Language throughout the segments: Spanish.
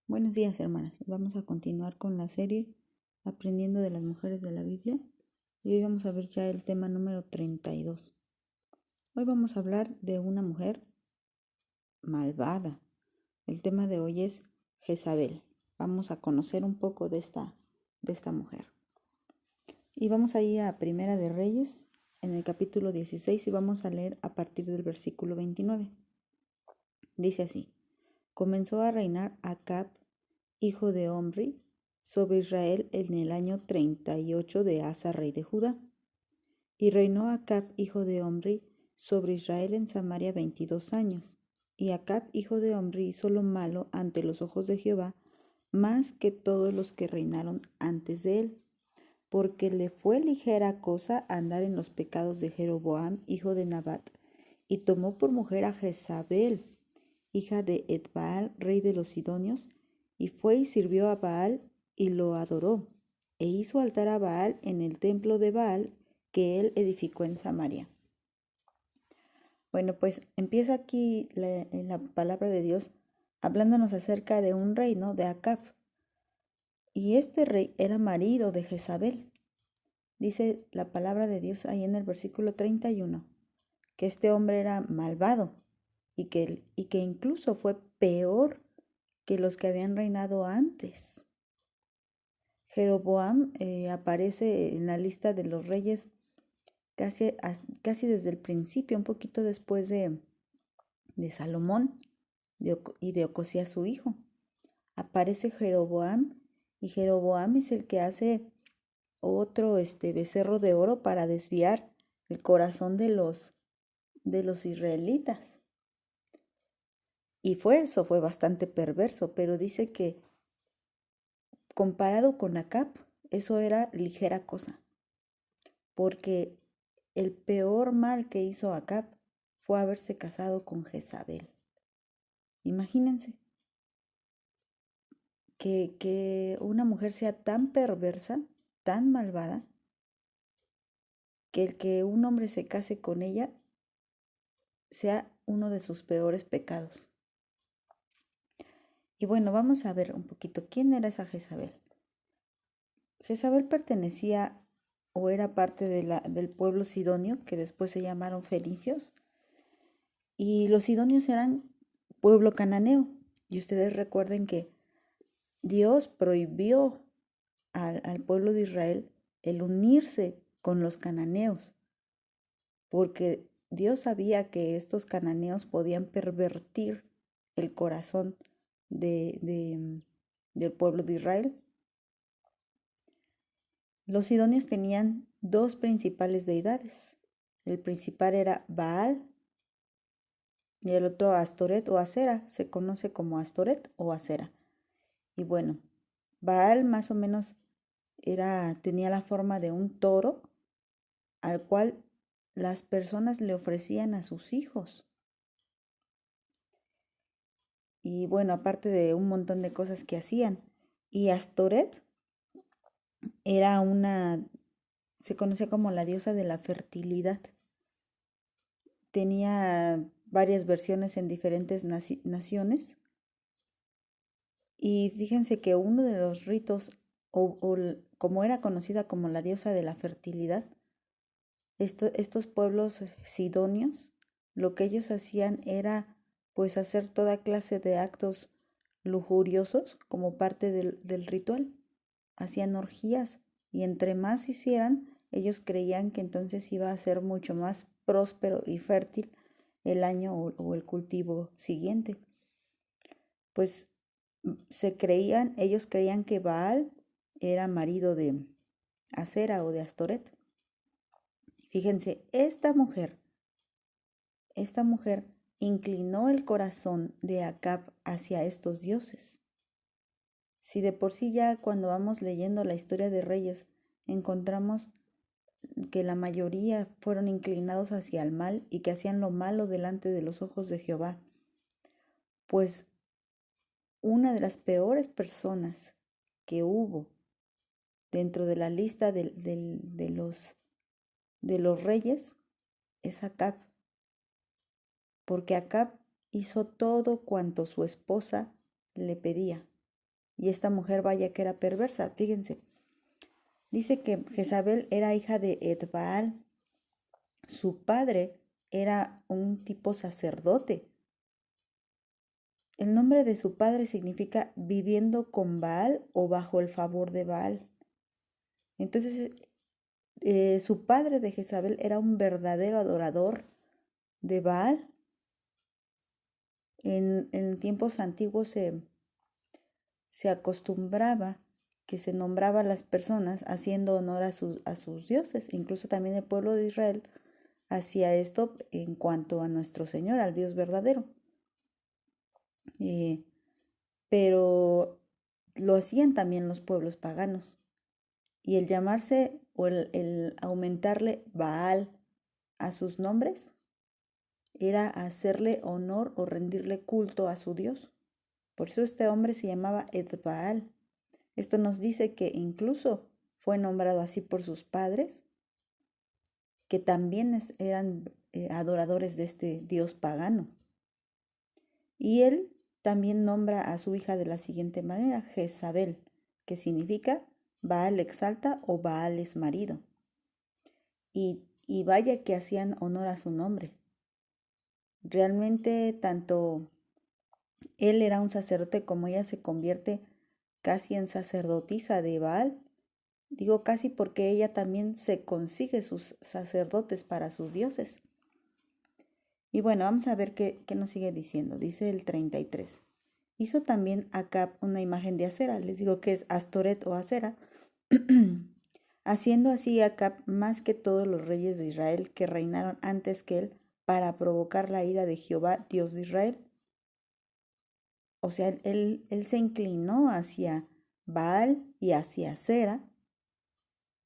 Buenos días, hermanas. Vamos a continuar con la serie Aprendiendo de las mujeres de la Biblia y hoy vamos a ver ya el tema número 32. Hoy vamos a hablar de una mujer malvada. El tema de hoy es Jezabel. Vamos a conocer un poco de esta mujer. Y vamos a ir a Primera de Reyes en el capítulo 16 y vamos a leer a partir del versículo 29. Dice así: Comenzó a reinar Acab, hijo de Omri, sobre Israel en el año 38 de Asa, rey de Judá. Y reinó Acab, hijo de Omri, sobre Israel en Samaria 22 años. Y Acab, hijo de Omri, hizo lo malo ante los ojos de Jehová, más que todos los que reinaron antes de él, porque le fue ligera cosa andar en los pecados de Jeroboam, hijo de Nabat, y tomó por mujer a Jezabel, hija de Etbaal, rey de los Sidonios, y fue y sirvió a Baal y lo adoró, e hizo altar a Baal en el templo de Baal que él edificó en Samaria. Bueno, pues empieza aquí la palabra de Dios hablándonos acerca de un rey, ¿no? De Acab. Y este rey era marido de Jezabel. Dice la palabra de Dios ahí en el versículo 31, que este hombre era malvado y que incluso fue peor que los que habían reinado antes. Jeroboam aparece en la lista de los reyes casi desde el principio, un poquito después de Salomón y de Ocosías su hijo. Aparece Jeroboam y Jeroboam es el que hace otro becerro de oro para desviar el corazón de los israelitas. Y fue bastante perverso, pero dice que comparado con Acab, eso era ligera cosa, porque el peor mal que hizo Acab fue haberse casado con Jezabel. Imagínense que una mujer sea tan perversa, tan malvada, que el que un hombre se case con ella sea uno de sus peores pecados. Y bueno, vamos a ver un poquito quién era esa Jezabel. Jezabel pertenecía o era parte del pueblo sidonio, que después se llamaron fenicios, y los sidonios eran pueblo cananeo. Y ustedes recuerden que Dios prohibió al pueblo de Israel el unirse con los cananeos, porque Dios sabía que estos cananeos podían pervertir el corazón del pueblo de Israel. Los sidonios tenían dos principales deidades. El principal era Baal y el otro Astoret o Acera. Se conoce como Astoret o Acera. Y bueno, Baal más o menos tenía la forma de un toro al cual las personas le ofrecían a sus hijos. Y bueno, aparte de un montón de cosas que hacían. Y Astoret se conocía como la diosa de la fertilidad. Tenía varias versiones en diferentes naciones. Y fíjense que uno de los ritos, como era conocida como la diosa de la fertilidad, estos pueblos sidonios, lo que ellos hacían era pues hacer toda clase de actos lujuriosos como parte del ritual. Hacían orgías y entre más hicieran, ellos creían que entonces iba a ser mucho más próspero y fértil el año o el cultivo siguiente. Pues ellos creían que Baal era marido de Acera o de Astoret. Fíjense, esta mujer inclinó el corazón de Acab hacia estos dioses. Si de por sí ya cuando vamos leyendo la historia de reyes encontramos que la mayoría fueron inclinados hacia el mal y que hacían lo malo delante de los ojos de Jehová, pues una de las peores personas que hubo dentro de la lista de los reyes es Acab, porque Acab hizo todo cuanto su esposa le pedía. Y esta mujer vaya que era perversa, fíjense. Dice que Jezabel era hija de Etbaal. Su padre era un tipo sacerdote. El nombre de su padre significa viviendo con Baal o bajo el favor de Baal. Entonces, su padre de Jezabel era un verdadero adorador de Baal. En tiempos antiguos se acostumbraba que se nombraba a las personas haciendo honor a sus dioses. Incluso también el pueblo de Israel hacía esto en cuanto a nuestro Señor, al Dios verdadero. Pero lo hacían también los pueblos paganos. Y el llamarse o el aumentarle Baal a sus nombres era hacerle honor o rendirle culto a su Dios. Por eso este hombre se llamaba Edbaal. Esto nos dice que incluso fue nombrado así por sus padres, que también eran adoradores de este Dios pagano. Y él también nombra a su hija de la siguiente manera, Jezabel, que significa Baal exalta o Baal es marido. Y vaya que hacían honor a su nombre. Realmente tanto él era un sacerdote como ella se convierte casi en sacerdotisa de Baal. Digo casi porque ella también se consigue sus sacerdotes para sus dioses. Y bueno, vamos a ver qué nos sigue diciendo. Dice el 33. Hizo también Acab una imagen de Acera. Les digo que es Astoret o Acera. Haciendo así Acab más que todos los reyes de Israel que reinaron antes que él para provocar la ira de Jehová, Dios de Israel. O sea, él se inclinó hacia Baal y hacia Acera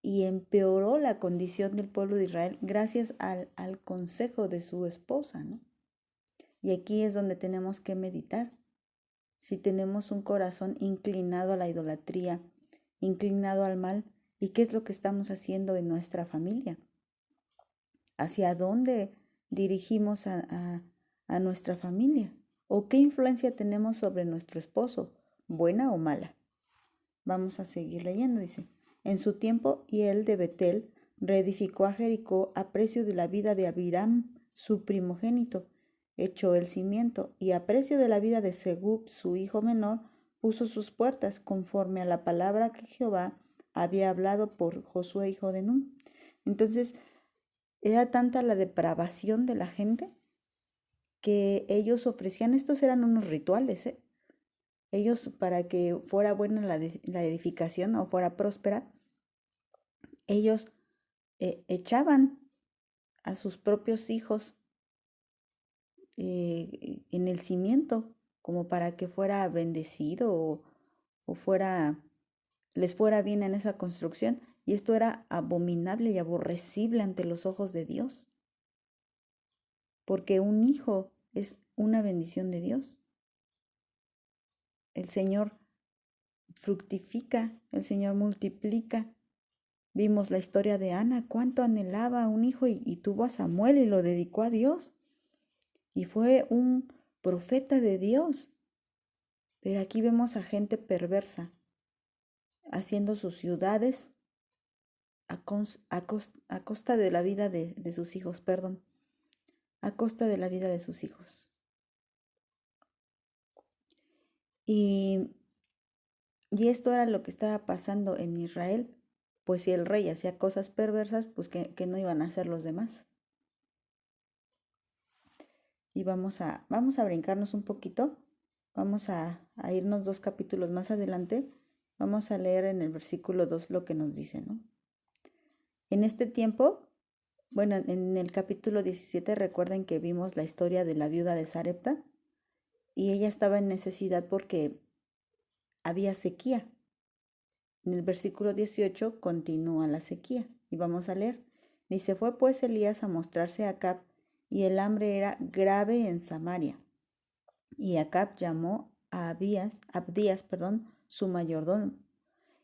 y empeoró la condición del pueblo de Israel gracias al consejo de su esposa, ¿no? Y aquí es donde tenemos que meditar. Si tenemos un corazón inclinado a la idolatría, inclinado al mal, ¿y qué es lo que estamos haciendo en nuestra familia? ¿Hacia dónde dirigimos a nuestra familia? ¿O qué influencia tenemos sobre nuestro esposo, buena o mala? Vamos a seguir leyendo, dice. En su tiempo, Hiel de Betel reedificó a Jericó a precio de la vida de Abiram, su primogénito, echó el cimiento, y a precio de la vida de Segub, su hijo menor, puso sus puertas, conforme a la palabra que Jehová había hablado por Josué, hijo de Nun. Entonces, era tanta la depravación de la gente que ellos ofrecían, estos eran unos rituales, ellos para que fuera buena la edificación o fuera próspera, ellos echaban a sus propios hijos en el cimiento como para que fuera bendecido o les fuera bien en esa construcción. Y esto era abominable y aborrecible ante los ojos de Dios, porque un hijo es una bendición de Dios. El Señor fructifica, el Señor multiplica. Vimos la historia de Ana, cuánto anhelaba un hijo y tuvo a Samuel y lo dedicó a Dios. Y fue un profeta de Dios. Pero aquí vemos a gente perversa haciendo sus ciudades a costa de la vida de sus hijos, perdón, a costa de la vida de sus hijos. Y esto era lo que estaba pasando en Israel, pues si el rey hacía cosas perversas, pues que no iban a hacer los demás. Y vamos a brincarnos un poquito, vamos a irnos 2 capítulos más adelante, vamos a leer en el versículo 2 lo que nos dice, ¿no? En este tiempo, bueno, en el capítulo 17 recuerden que vimos la historia de la viuda de Sarepta y ella estaba en necesidad porque había sequía. En el versículo 18 continúa la sequía y vamos a leer. Dice, fue pues Elías a mostrarse a Acab y el hambre era grave en Samaria. Y Acab llamó a Abdías, su mayordomo.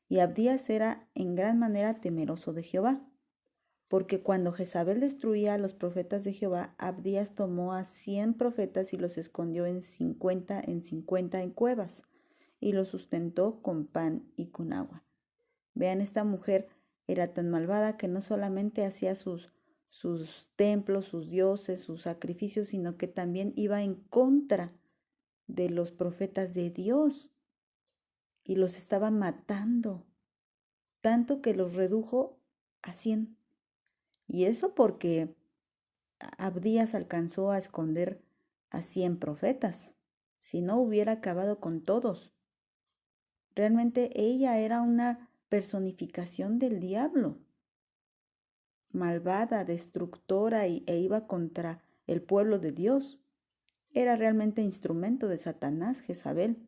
Y Abdías era en gran manera temeroso de Jehová. Porque cuando Jezabel destruía a los profetas de Jehová, Abdías tomó a 100 profetas y los escondió en 50 en cuevas. y los sustentó con pan y con agua. Vean, esta mujer era tan malvada que no solamente hacía sus templos, sus dioses, sus sacrificios, sino que también iba en contra de los profetas de Dios y los estaba matando, tanto que los redujo a 100. Y eso porque Abdías alcanzó a esconder a 100 profetas, si no hubiera acabado con todos. Realmente ella era una personificación del diablo, malvada, destructora e iba contra el pueblo de Dios. Era realmente instrumento de Satanás, Jezabel.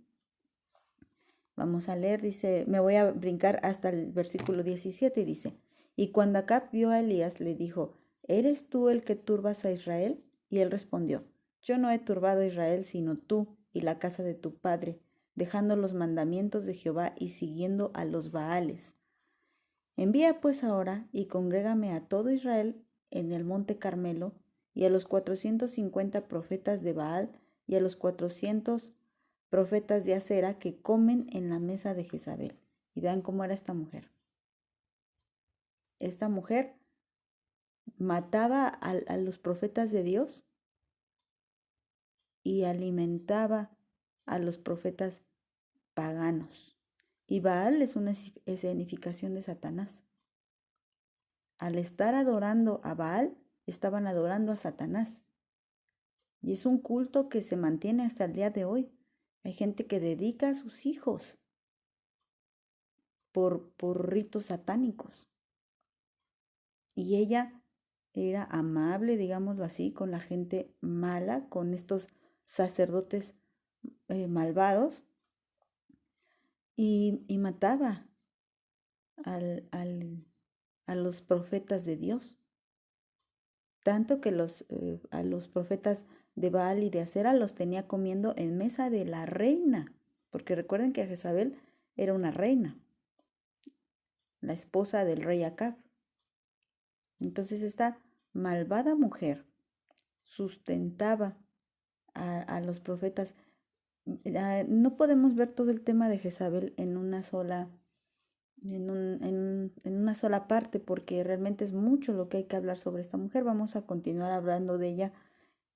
Vamos a leer, dice, me voy a brincar hasta el versículo 17 y dice, y cuando Acab vio a Elías, le dijo, ¿eres tú el que turbas a Israel? Y él respondió, yo no he turbado a Israel, sino tú y la casa de tu padre, dejando los mandamientos de Jehová y siguiendo a los Baales. Envía pues ahora y congrégame a todo Israel en el monte Carmelo, y a los 450 profetas de Baal, y a los 400 profetas de Acera que comen en la mesa de Jezabel. Y vean cómo era esta mujer. Esta mujer mataba a los profetas de Dios y alimentaba a los profetas paganos. Y Baal es una escenificación de Satanás. Al estar adorando a Baal, estaban adorando a Satanás. Y es un culto que se mantiene hasta el día de hoy. Hay gente que dedica a sus hijos por ritos satánicos. Y ella era amable, digámoslo así, con la gente mala, con estos sacerdotes malvados, y mataba a los profetas de Dios. Tanto que a los profetas de Baal y de Acera los tenía comiendo en mesa de la reina, porque recuerden que Jezabel era una reina, la esposa del rey Acab. Entonces esta malvada mujer sustentaba a los profetas. No podemos ver todo el tema de Jezabel en una sola parte, porque realmente es mucho lo que hay que hablar sobre esta mujer. Vamos a continuar hablando de ella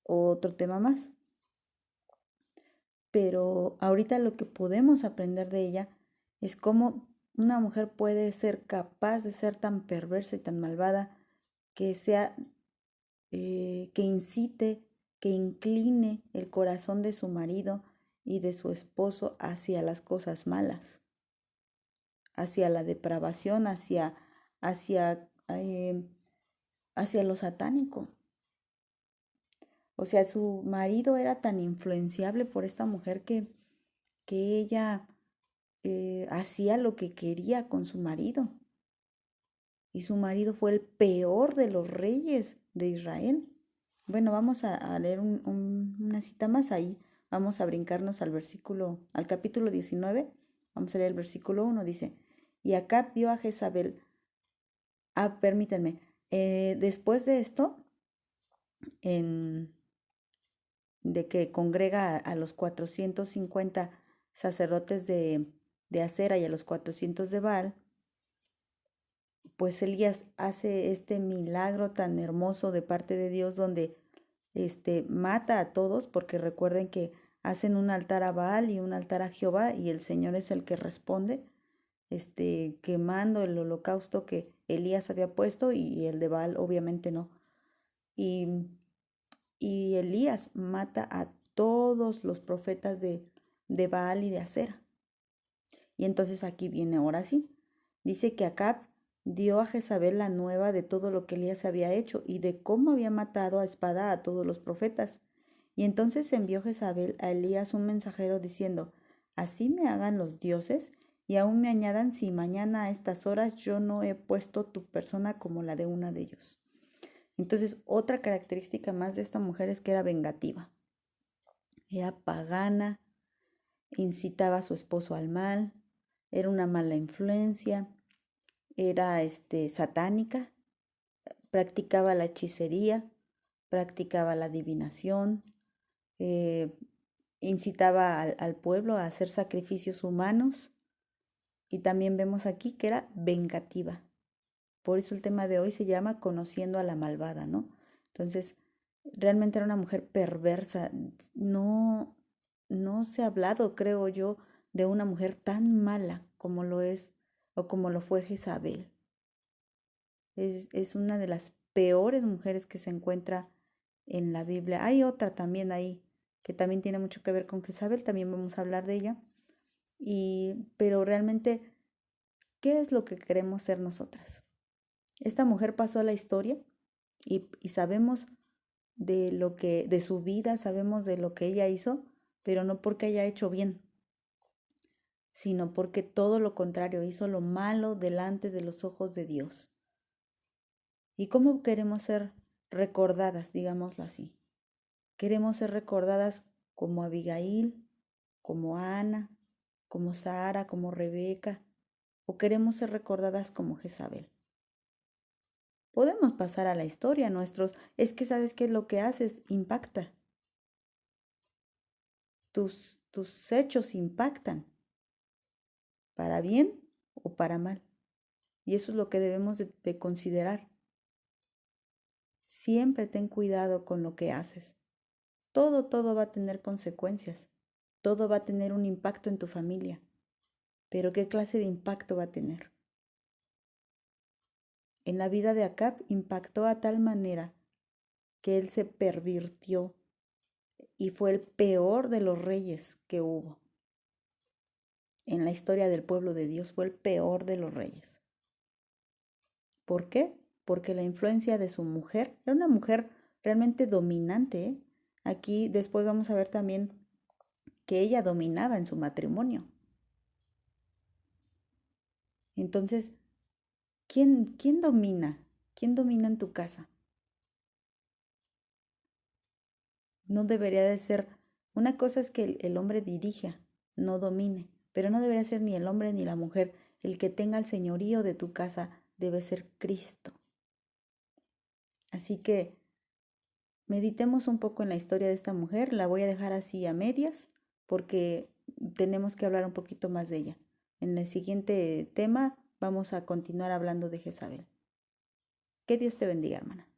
otro tema más. Pero ahorita lo que podemos aprender de ella es cómo una mujer puede ser capaz de ser tan perversa y tan malvada que sea, que incite, que incline el corazón de su marido y de su esposo hacia las cosas malas, hacia la depravación, hacia, hacia lo satánico. O sea, su marido era tan influenciable por esta mujer que ella hacía lo que quería con su marido. Y su marido fue el peor de los reyes de Israel. Bueno, vamos a leer una cita más ahí. Vamos a brincarnos al capítulo 19. Vamos a leer el versículo 1. Dice, y Acab dio a Jezabel. Permítanme. Después de esto, de que congrega a los 450 sacerdotes de Acera y a los 400 de Baal, pues Elías hace este milagro tan hermoso de parte de Dios donde mata a todos, porque recuerden que hacen un altar a Baal y un altar a Jehová y el Señor es el que responde, quemando el holocausto que Elías había puesto y el de Baal obviamente no. Y Elías mata a todos los profetas de Baal y de Acera. Y entonces aquí viene ahora sí. Dice que Acab dio a Jezabel la nueva de todo lo que Elías había hecho y de cómo había matado a espada a todos los profetas. Y entonces envió Jezabel a Elías un mensajero diciendo, así me hagan los dioses y aún me añadan si mañana a estas horas yo no he puesto tu persona como la de una de ellos. Entonces otra característica más de esta mujer es que era vengativa. Era pagana, incitaba a su esposo al mal, era una mala influencia, era satánica, practicaba la hechicería, practicaba la adivinación, incitaba al pueblo a hacer sacrificios humanos y también vemos aquí que era vengativa. Por eso el tema de hoy se llama Conociendo a la malvada, ¿no? Entonces, realmente era una mujer perversa. No, no se ha hablado, creo yo, de una mujer tan mala como lo es o como lo fue Jezabel. Es una de las peores mujeres que se encuentra en la Biblia. Hay otra también ahí que también tiene mucho que ver con Jezabel, también vamos a hablar de ella. Pero realmente, ¿qué es lo que queremos ser nosotras? Esta mujer pasó a la historia y sabemos de su vida, sabemos de lo que ella hizo, pero no porque haya hecho bien, sino porque todo lo contrario, hizo lo malo delante de los ojos de Dios. ¿Y cómo queremos ser recordadas, digámoslo así? Queremos ser recordadas como Abigail, como Ana, como Sara, como Rebeca, o queremos ser recordadas como Jezabel. Podemos pasar a la historia, es que sabes que lo que haces impacta. Tus hechos impactan, para bien o para mal. Y eso es lo que debemos de considerar. Siempre ten cuidado con lo que haces. Todo va a tener consecuencias. Todo va a tener un impacto en tu familia. Pero ¿qué clase de impacto va a tener? En la vida de Acab impactó a tal manera que él se pervirtió y fue el peor de los reyes que hubo. En la historia del pueblo de Dios fue el peor de los reyes. ¿Por qué? Porque la influencia de su mujer era una mujer realmente dominante, ¿eh? Aquí después vamos a ver también que ella dominaba en su matrimonio. Entonces, ¿quién domina? ¿Quién domina en tu casa? No debería de ser, una cosa es que el hombre dirija, no domine, pero no debería ser ni el hombre ni la mujer. El que tenga el señorío de tu casa debe ser Cristo. Así que meditemos un poco en la historia de esta mujer. La voy a dejar así a medias porque tenemos que hablar un poquito más de ella. En el siguiente tema vamos a continuar hablando de Jezabel. Que Dios te bendiga, hermana.